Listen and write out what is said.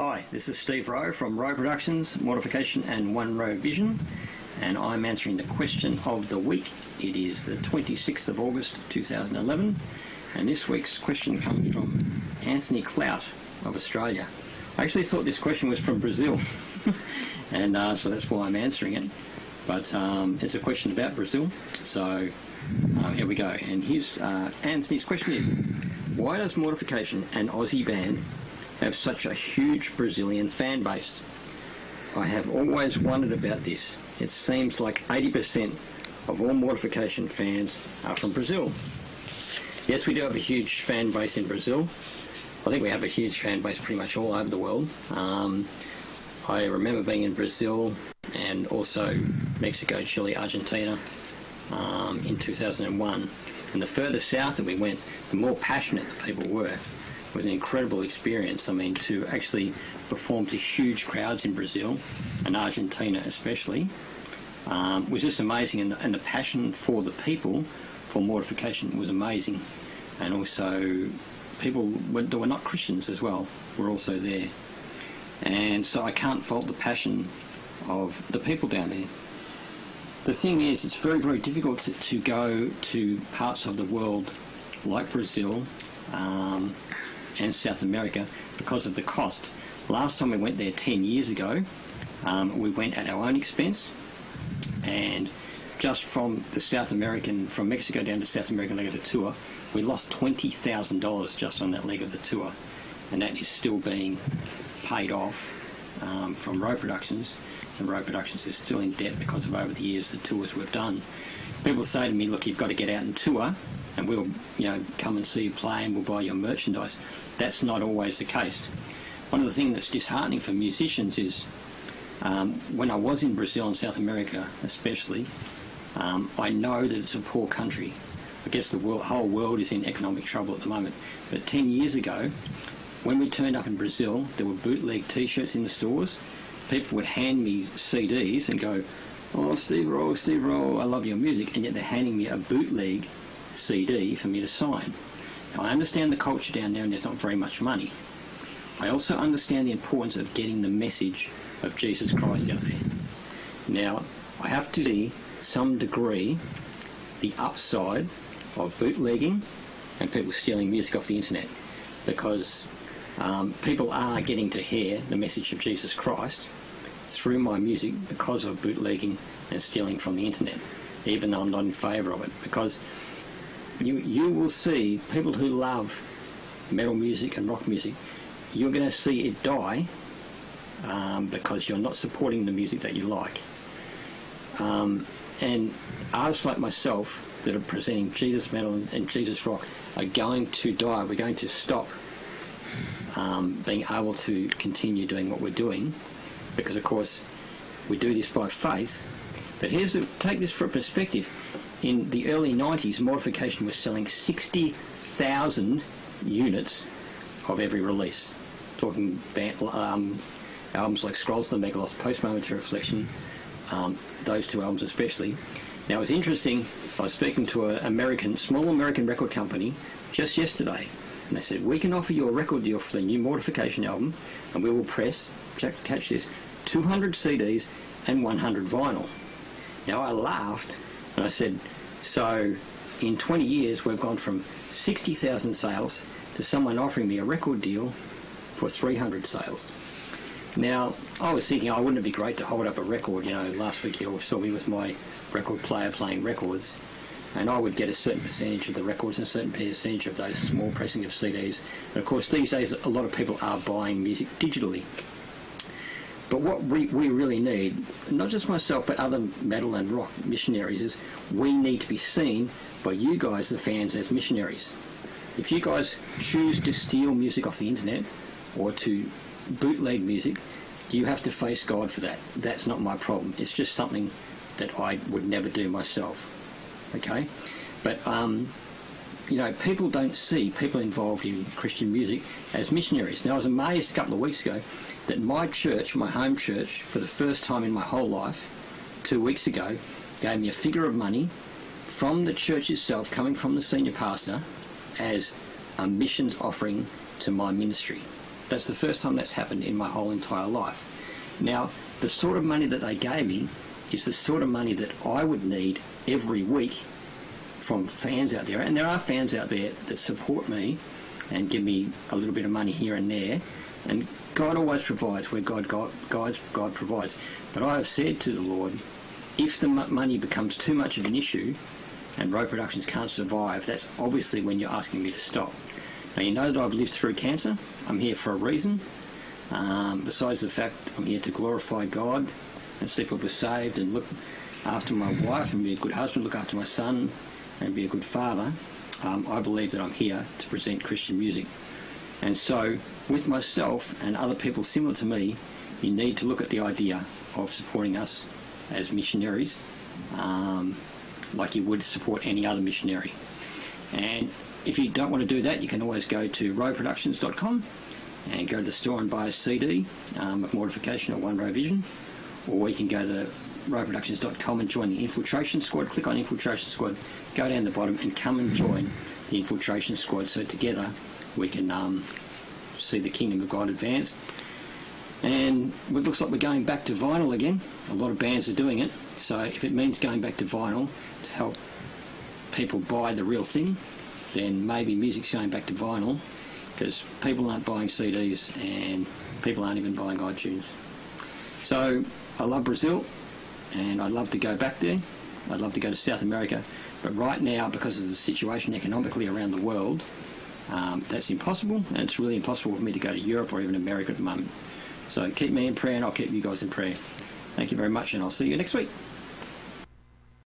Hi, this is Steve Rowe from Rowe Productions, Mortification and One Rowe Vision, and I'm answering the question of the week. It is the 26th of August 2011, and this week's question comes from Anthony Clout of Australia. I actually thought this question was from Brazil, and so that's why I'm answering it, but it's a question about Brazil, so here we go. And here's Anthony's question is, why does Mortification, an Aussie band, have such a huge Brazilian fan base? I have always wondered about this. It seems like 80% of all Mortification fans are from Brazil. Yes, we do have a huge fan base in Brazil. I think we have a huge fan base pretty much all over the world. I remember being in Brazil and also Mexico, Chile, Argentina in 2001. And the further south that we went, the more passionate the people were. It was an incredible experience. I mean, to actually perform to huge crowds in Brazil and Argentina especially was just amazing, and the passion for the people for Mortification was amazing. And also people that were not Christians as well were also there, and so I can't fault the passion of the people down there. The thing is, it's very, very difficult to go to parts of the world like Brazil and South America because of the cost. Last time we went there 10 years ago, we went at our own expense, and just from Mexico down to South American leg of the tour, we lost $20,000 just on that leg of the tour, and that is still being paid off from Rowe Productions, and Rowe Productions is still in debt because of over the years the tours we've done. People say to me, look, you've got to get out and tour, and we'll come and see you play and we'll buy your merchandise. That's not always the case. One of the things that's disheartening for musicians is when I was in Brazil and South America especially, I know that it's a poor country. I guess the whole world is in economic trouble at the moment. But 10 years ago, when we turned up in Brazil, there were bootleg t-shirts in the stores. People would hand me CDs and go, oh, Steve Rowe, I love your music, and yet they're handing me a bootleg CD for me to sign. Now, I understand the culture down there and there's not very much money. I also understand the importance of getting the message of Jesus Christ out there. Now, I have to see some degree the upside of bootlegging and people stealing music off the internet, because people are getting to hear the message of Jesus Christ through my music because of bootlegging and stealing from the internet, even though I'm not in favour of it, because you will see people who love metal music and rock music, you're going to see it die because you're not supporting the music that you like. And artists like myself that are presenting Jesus metal and Jesus rock are going to die. We're going to stop being able to continue doing what we're doing, because of course we do this by faith. But take this for a perspective. In the early 90s, Mortification was selling 60,000 units of every release. Talking albums like Scrolls of the Megalos, Post Momentary Reflection, those two albums especially. Now, it was interesting, I was speaking to an small American record company just yesterday, and they said, we can offer you a record deal for the new Mortification album, and we will press, catch this, 200 CDs and 100 vinyl. Now, I laughed, and I said, so in 20 years we've gone from 60,000 sales to someone offering me a record deal for 300 sales. Now, I was thinking, wouldn't it be great to hold up a record? Last week you all saw me with my record player playing records, and I would get a certain percentage of the records and a certain percentage of those small pressing of CDs. And of course, these days a lot of people are buying music digitally. But what we really need, not just myself but other metal and rock missionaries, is we need to be seen by you guys, the fans, as missionaries. If you guys choose to steal music off the internet or to bootleg music, you have to face God for that. That's not my problem. It's just something that I would never do myself. Okay? But people don't see people involved in Christian music as missionaries. Now, I was amazed a couple of weeks ago that my church, my home church, for the first time in my whole life, 2 weeks ago, gave me a figure of money from the church itself, coming from the senior pastor, as a missions offering to my ministry. That's the first time that's happened in my whole entire life. Now, the sort of money that they gave me is the sort of money that I would need every week from fans out there. And there are fans out there that support me and give me a little bit of money here and there. And God always provides where God provides. But I have said to the Lord, if the money becomes too much of an issue and Rowe Productions can't survive, that's obviously when you're asking me to stop. Now, you know that I've lived through cancer. I'm here for a reason. Besides the fact I'm here to glorify God and see people saved and look after my wife and be a good husband, look after my son and be a good father, I believe that I'm here to present Christian music. And so, with myself and other people similar to me, you need to look at the idea of supporting us as missionaries, like you would support any other missionary. And if you don't want to do that, you can always go to roweproductions.com and go to the store and buy a CD of Mortification or One Rowe Vision, or you can go to roweproductions.com and join the Infiltration Squad. Click on Infiltration Squad, go down the bottom and come and join the Infiltration Squad, so together we can see the Kingdom of God advanced. And it looks like we're going back to vinyl again. A lot of bands are doing it, so if it means going back to vinyl to help people buy the real thing, then maybe music's going back to vinyl, because people aren't buying CDs and people aren't even buying iTunes. So I love Brazil and I'd love to go back there. I'd love to go to South America, but right now, because of the situation economically around the world, that's impossible, and it's really impossible for me to go to Europe or even America at the moment. So keep me in prayer and I'll keep you guys in prayer. Thank you very much, and I'll see you next week.